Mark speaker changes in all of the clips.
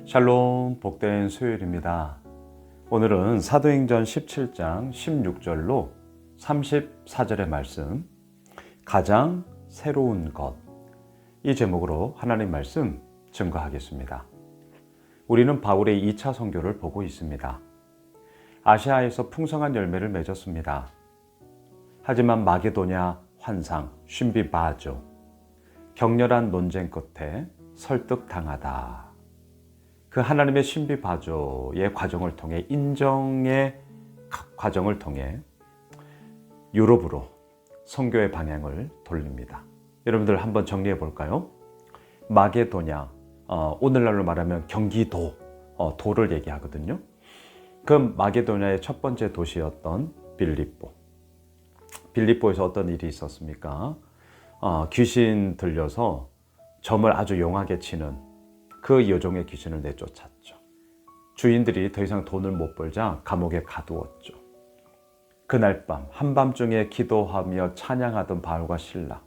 Speaker 1: 샬롬, 복된 수요일입니다. 오늘은 사도행전 17장 16절로 34절의 말씀, 가장 새로운 것, 이 제목으로 하나님 말씀 증거하겠습니다. 우리는 바울의 2차 선교를 보고 있습니다. 아시아에서 풍성한 열매를 맺었습니다. 하지만 마게도냐 환상, 쉰비바조, 격렬한 논쟁 끝에 설득당하다. 그 하나님의 신비바조의 과정을 통해, 인정의 과정을 통해 유럽으로 선교의 방향을 돌립니다. 여러분들 한번 정리해 볼까요? 마게도냐, 오늘날로 말하면 경기도, 도를 얘기하거든요. 그 마게도냐의 첫 번째 도시였던 빌립보. 빌립보에서 어떤 일이 있었습니까? 귀신 들려서 점을 아주 용하게 치는 그 여종의 귀신을 내쫓았죠. 주인들이 더 이상 돈을 못 벌자 감옥에 가두었죠. 그날 밤 한밤중에 기도하며 찬양하던 바울과 실라,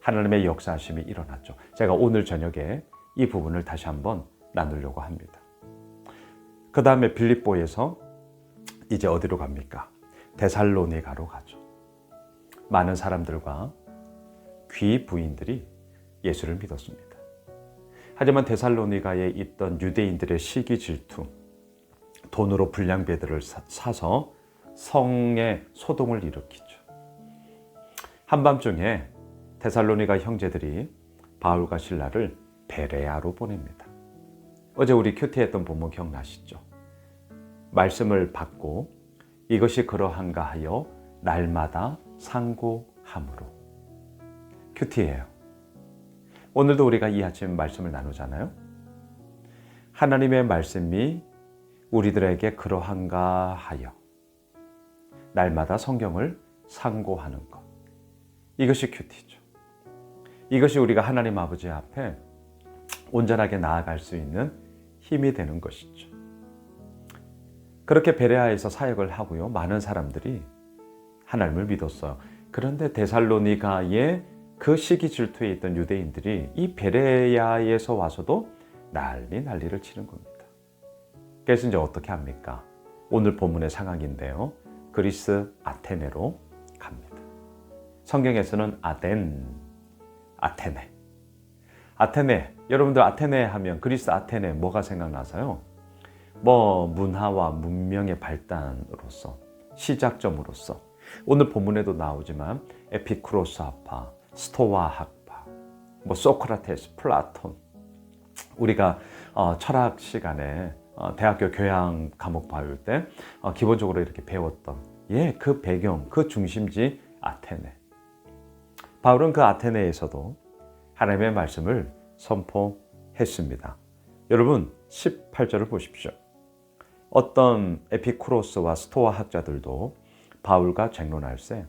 Speaker 1: 하나님의 역사하심이 일어났죠. 제가 오늘 저녁에 이 부분을 다시 한번 나누려고 합니다. 그 다음에 빌립보에서 이제 어디로 갑니까? 데살로니가로 가죠. 많은 사람들과 귀 부인들이 예수를 믿었습니다. 하지만 데살로니가에 있던 유대인들의 시기 질투, 돈으로 불량배들을 사서 성에 소동을 일으키죠. 한밤중에 데살로니가 형제들이 바울과 실라를 베레아로 보냅니다. 어제 우리 큐티했던 본문 기억나시죠? 말씀을 받고 이것이 그러한가 하여 날마다 상고함으로. 큐티예요. 오늘도 우리가 이 아침 말씀을 나누잖아요. 하나님의 말씀이 우리들에게 그러한가 하여 날마다 성경을 상고하는 것. 이것이 큐티죠. 이것이 우리가 하나님 아버지 앞에 온전하게 나아갈 수 있는 힘이 되는 것이죠. 그렇게 베레아에서 사역을 하고요. 많은 사람들이 하나님을 믿었어요. 그런데 데살로니가의 그 시기 질투에 있던 유대인들이 이 베레야에서 와서도 난리를 치는 겁니다. 그래서 이제 어떻게 합니까? 오늘 본문의 상황인데요. 그리스 아테네로 갑니다. 성경에서는 아테네. 여러분들 아테네 하면 그리스 아테네 뭐가 생각나서요? 문화와 문명의 발단으로서, 시작점으로서 오늘 본문에도 나오지만 에피쿠로스 학파, 스토아 학파, 소크라테스, 플라톤, 우리가 철학 시간에 대학교 교양 과목 배울 때 기본적으로 이렇게 배웠던 그 배경, 그 중심지 아테네. 바울은 그 아테네에서도 하나님의 말씀을 선포했습니다. 여러분 18절을 보십시오. 어떤 에피쿠로스와 스토아 학자들도 바울과 쟁론할세,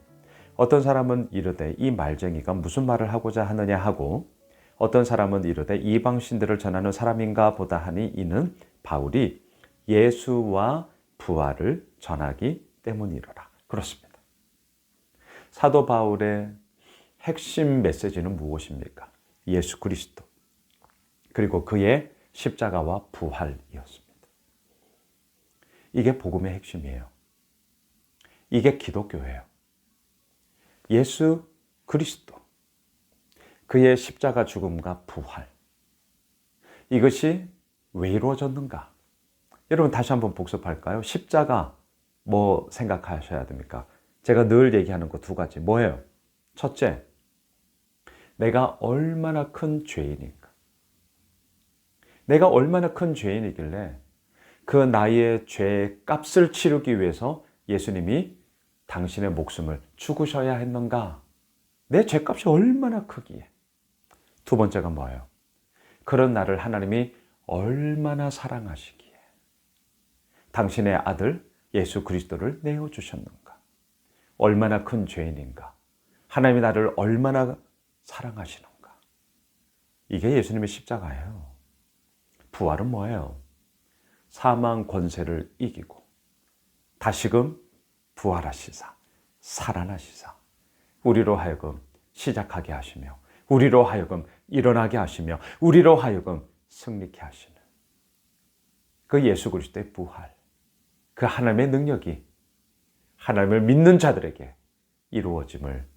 Speaker 1: 어떤 사람은 이르되 이 말쟁이가 무슨 말을 하고자 하느냐 하고, 어떤 사람은 이르되 이방신들을 전하는 사람인가 보다 하니 이는 바울이 예수와 부활을 전하기 때문이로라. 그렇습니다. 사도 바울의 핵심 메시지는 무엇입니까? 예수 그리스도, 그리고 그의 십자가와 부활이었습니다. 이게 복음의 핵심이에요. 이게 기독교예요. 예수 그리스도, 그의 십자가 죽음과 부활, 이것이 왜 이루어졌는가? 여러분 다시 한번 복습할까요? 십자가 뭐 생각하셔야 됩니까? 제가 늘 얘기하는 거 두 가지 뭐예요? 첫째, 내가 얼마나 큰 죄인인가? 내가 얼마나 큰 죄인이길래 그 나의 죄의 값을 치르기 위해서 예수님이 당신의 목숨을 죽으셔야 했는가? 내 죄값이 얼마나 크기에. 두 번째가 뭐예요? 그런 나를 하나님이 얼마나 사랑하시기에 당신의 아들 예수 그리스도를 내어주셨는가? 얼마나 큰 죄인인가? 하나님이 나를 얼마나 사랑하시는가? 이게 예수님의 십자가예요. 부활은 뭐예요? 사망 권세를 이기고 다시금 부활하시사, 살아나시사, 우리로 하여금 시작하게 하시며, 우리로 하여금 일어나게 하시며, 우리로 하여금 승리케 하시는 그 예수 그리스도의 부활, 그 하나님의 능력이 하나님을 믿는 자들에게 이루어짐을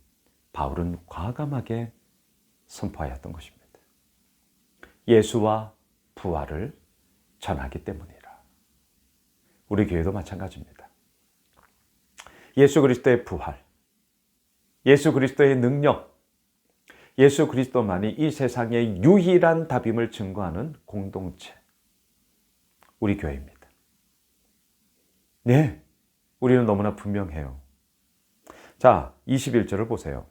Speaker 1: 바울은 과감하게 선포하였던 것입니다. 예수와 부활을 전하기 때문이라. 우리 교회도 마찬가지입니다. 예수 그리스도의 부활, 예수 그리스도의 능력, 예수 그리스도만이 이 세상의 유일한 답임을 증거하는 공동체, 우리 교회입니다. 네, 우리는 너무나 분명해요. 자, 21절을 보세요.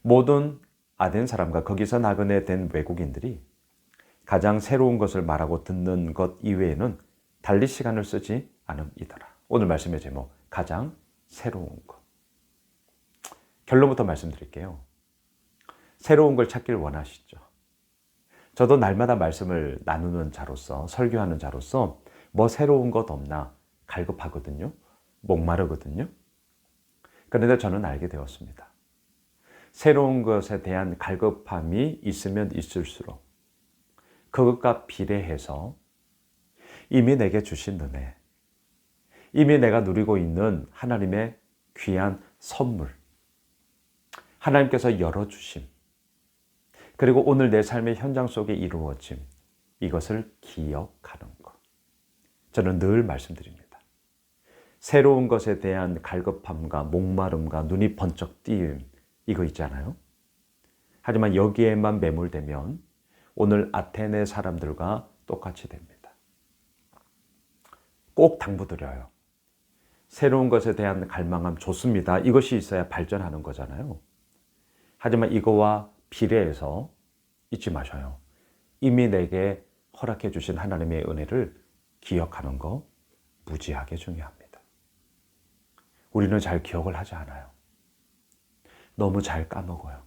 Speaker 1: 모든 아덴 사람과 거기서 나그네 된 외국인들이 가장 새로운 것을 말하고 듣는 것 이외에는 달리 시간을 쓰지 않음이더라. 오늘 말씀의 제목, 가장 새로운 것. 결론부터 말씀드릴게요. 새로운 걸 찾길 원하시죠? 저도 날마다 말씀을 나누는 자로서, 설교하는 자로서 뭐 새로운 것 없나 갈급하거든요. 목마르거든요. 그런데 저는 알게 되었습니다. 새로운 것에 대한 갈급함이 있으면 있을수록 그것과 비례해서 이미 내게 주신 은혜, 이미 내가 누리고 있는 하나님의 귀한 선물, 하나님께서 열어주심, 그리고 오늘 내 삶의 현장 속에 이루어짐, 이것을 기억하는 것. 저는 늘 말씀드립니다. 새로운 것에 대한 갈급함과 목마름과 눈이 번쩍 띄임, 이거 있잖아요. 하지만 여기에만 매몰되면 오늘 아테네 사람들과 똑같이 됩니다. 꼭 당부드려요. 새로운 것에 대한 갈망함 좋습니다. 이것이 있어야 발전하는 거잖아요. 하지만 이거와 비례해서 잊지 마셔요. 이미 내게 허락해 주신 하나님의 은혜를 기억하는 거 무지하게 중요합니다. 우리는 잘 기억을 하지 않아요. 너무 잘 까먹어요.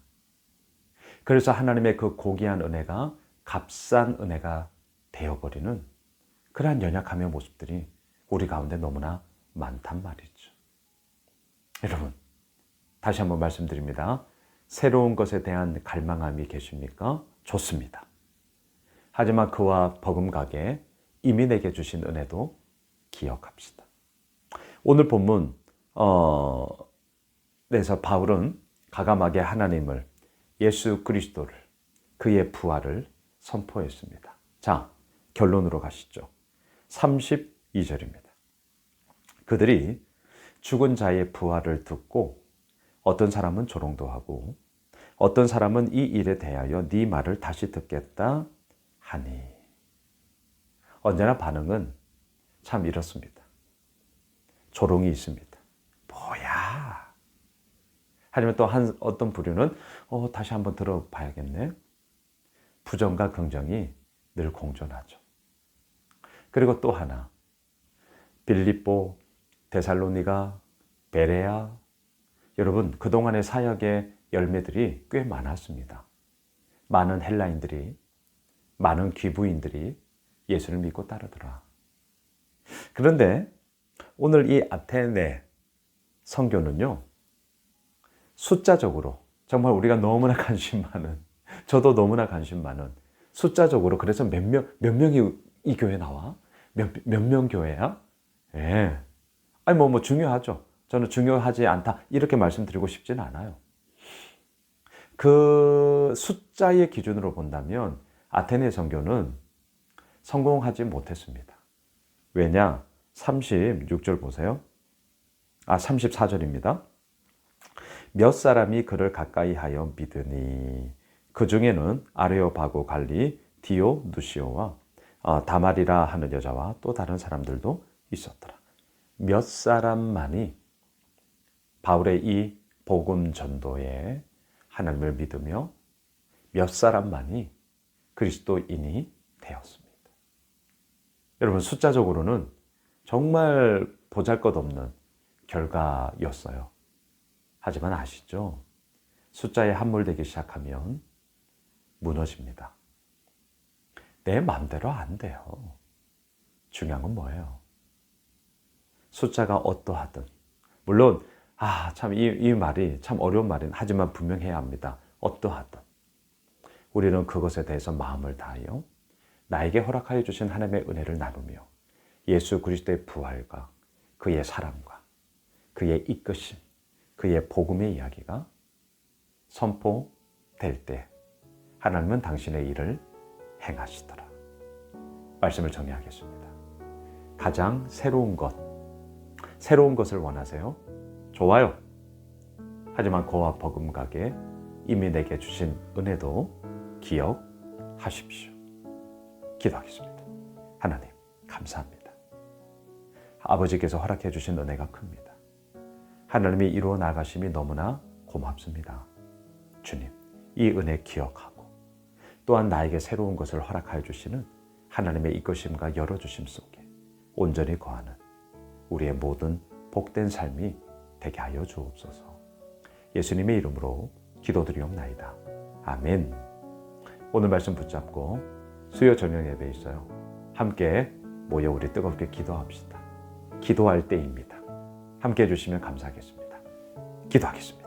Speaker 1: 그래서 하나님의 그 고귀한 은혜가 값싼 은혜가 되어버리는 그러한 연약함의 모습들이 우리 가운데 너무나 많단 말이죠. 여러분, 다시 한번 말씀드립니다. 새로운 것에 대한 갈망함이 계십니까? 좋습니다. 하지만 그와 버금가게 이미 내게 주신 은혜도 기억합시다. 오늘 본문 에서 바울은 가감하게 하나님을, 예수 그리스도를, 그의 부활을 선포했습니다. 자, 결론으로 가시죠. 32절입니다. 그들이 죽은 자의 부활을 듣고 어떤 사람은 조롱도 하고 어떤 사람은 이 일에 대하여 네 말을 다시 듣겠다 하니. 언제나 반응은 참 이렇습니다. 조롱이 있습니다. 뭐야? 하지만 또 어떤 부류는 다시 한번 들어봐야겠네. 부정과 긍정이 늘 공존하죠. 그리고 또 하나, 빌립보, 데살로니가, 베레아, 여러분 그동안의 사역의 열매들이 꽤 많았습니다. 많은 헬라인들이, 많은 귀부인들이 예수를 믿고 따르더라. 그런데 오늘 이 아테네 선교는요, 숫자적으로 정말 우리가 너무나 관심 많은, 저도 너무나 관심 많은, 숫자적으로 그래서 몇 명이 이 교회 나와? 몇 명 교회야? 예. 아니 뭐 중요하죠. 저는 중요하지 않다 이렇게 말씀드리고 싶지는 않아요. 그 숫자의 기준으로 본다면 아테네 선교는 성공하지 못했습니다. 왜냐? 36절 보세요. 34절입니다. 몇 사람이 그를 가까이 하여 믿으니 그 중에는 아레오바고 갈리 디오누시오와 다말이라 하는 여자와 또 다른 사람들도 있었더라. 몇 사람만이 바울의 이 복음 전도에 하나님을 믿으며 몇 사람만이 그리스도인이 되었습니다. 여러분 숫자적으로는 정말 보잘것없는 결과였어요. 하지만 아시죠? 숫자에 함몰되기 시작하면 무너집니다. 내 마음대로 안 돼요. 중요한 건 뭐예요? 숫자가 어떠하든, 물론 참 이 말이 참 어려운 말은 하지만 분명해야 합니다. 어떠하든 우리는 그것에 대해서 마음을 다하여 나에게 허락하여 주신 하나님의 은혜를 나누며 예수 그리스도의 부활과 그의 사랑과 그의 이끄심, 그의 복음의 이야기가 선포될 때 하나님은 당신의 일을 행하시더라. 말씀을 정리하겠습니다. 가장 새로운 것을 원하세요? 좋아요. 하지만 그와 버금가게 이미 내게 주신 은혜도 기억하십시오. 기도하겠습니다. 하나님, 감사합니다. 아버지께서 허락해 주신 은혜가 큽니다. 하나님이 이루어 나가심이 너무나 고맙습니다. 주님, 이 은혜 기억하고 또한 나에게 새로운 것을 허락하여 주시는 하나님의 이끄심과 열어주심 속에 온전히 거하는 우리의 모든 복된 삶이 되게 하여 주옵소서. 예수님의 이름으로 기도드리옵나이다. 아멘. 오늘 말씀 붙잡고 수요 저녁 예배 있어요. 함께 모여 우리 뜨겁게 기도합시다. 기도할 때입니다. 함께 해주시면 감사하겠습니다. 기도하겠습니다.